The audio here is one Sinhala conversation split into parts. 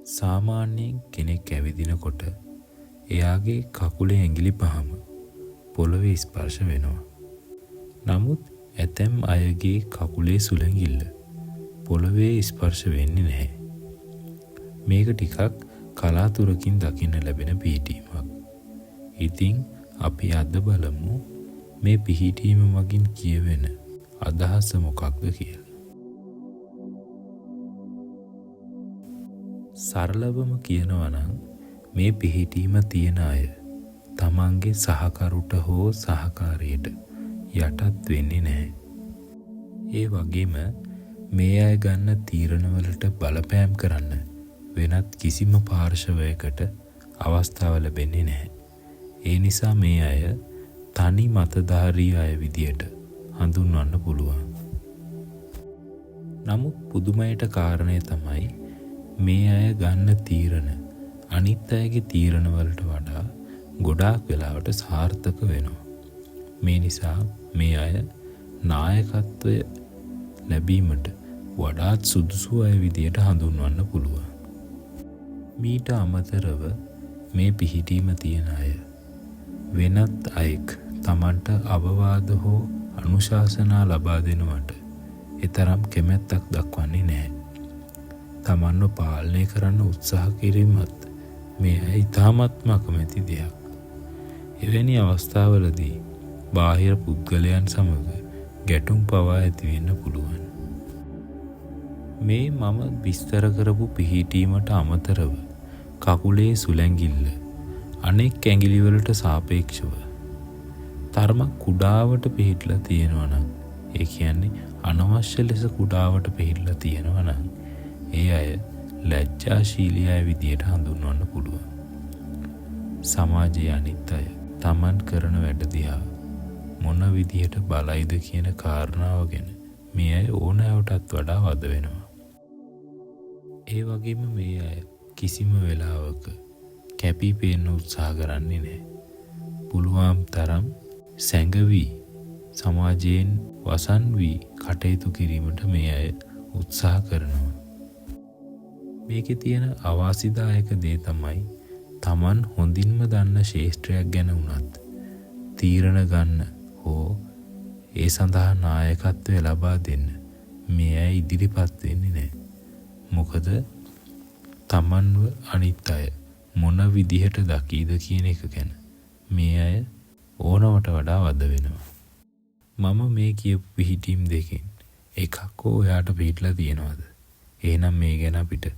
සාමාන්‍යයෙන් කෙනෙක් ඇවිදිනකොට එයාගේ කකුලේ ඇඟිලි පහම පොළවේ ස්පර්ශ වෙනවා. නමුත් ඇතැම් අයගේ කකුලේ සුළඟිල්ල පොළවේ ස්පර්ශ වෙන්නේ නැහැ. මේක ටිකක් කලාතුරකින් දකින්න ලැබෙන පිහිටීමක්. ඉතින් අපි අද බලමු මේ පිහිටීම මගින් කියවෙන අදහස මොකක්ද කියලා. සරලවම කියනවා නම් මේ පිහිටීම තියෙන අය තමන්ගේ සහකරුට හෝ සහකාරියට යටත් වෙන්නේ නැහැ. ඒ වගේම මේ අය ගන්න තීරණවලට බලපෑම් කරන්න වෙනත් කිසිම පාර්ශවයකට අවස්ථාව ලැබෙන්නේ නැහැ. ඒ නිසා මේ අය තනි මතධාරී අය විදියට හඳුන්වන්න පුළුවන්. නමුත් පුදුමයට කාරණය තමයි මේ අය ගන්න තීරණ අනිත් අයගේ තීරණවලට වඩා ගොඩාක් වෙලාවට සාර්ථක වෙනවා. මේ නිසා මේ අය නායකත්වය ලැබීමට වඩාත් සුදුසු අය විදියට හඳුන්වන්න පුළුවන්. මීට අමතරව මේ පිහිටීම තියෙන අය වෙනත් අයෙක් තමන්ට අවවාද හෝ අනුශාසනා ලබා දෙනවට එතරම් කැමැත්තක් දක්වන්නේ නැහැ. තමන්ව පාලනය කරන්න උත්සාහ කිරීමත් මේ අය ඉතාමත්ම අකමැති දෙයක්. එවැනි අවස්ථාවලදී බාහිර පුද්ගලයන් සමග ගැටුම් පවා ඇති වෙන්න පුළුවන්. මේ මම විස්තර කරපු පිහිටීමට අමතරව කකුලේ සුළඟිල්ල අනෙක් ඇඟිලිවලට සාපේක්ෂව තරමක් කුඩාවට පිහිටලා තියෙනවා නම්, ඒ කියන්නේ අනවශ්‍ය ලෙස කුඩාවට පිහිටලා තියෙනවා නම්, ඒ අය ලැජ්ජාශීලී අය විදියට හඳුන්වන්න පුළුවන්. සමාජයේ අනිත් අය තමන් කරන වැඩ දිහා මොන විදියට බලයිද කියන කාරණාව ගැන මේ අය ඕනෑවටත් වඩා වද වෙනවා. ඒ වගේම මේ අය කිසිම වෙලාවක කැපී පෙනෙන්න උත්සාහ කරන්නේ නැහැ. පුළුවන් තරම් සැඟවි සමාජයෙන් වසන් වී කටයුතු කිරීමට මේ අය උත්සාහ කරනවා. මේකේ තියෙන අවාසිදායක දේ තමයි තමන් හොඳින්ම දන්න ශේෂ්ත්‍රයක් ගැන වුණත් තීරණ ගන්න හෝ ඒ සඳහා නායකත්වය ලබා දෙන්න මේ අය ඉදිරිපත් වෙන්නේ නැහැ. මොකද තමන්ව අනිත් අය මොන විදිහට දකීද කියන එක ගැන මේ අය ඕනවට වඩා වද වෙනවා. මම මේ කියපු පිහිටීම් දෙකෙන් එකක් ඔයාට පිටලා තියෙනවද? එහෙනම් මේ ගැන අපිට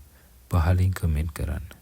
පහලින් කමෙන්ට් කරන්න.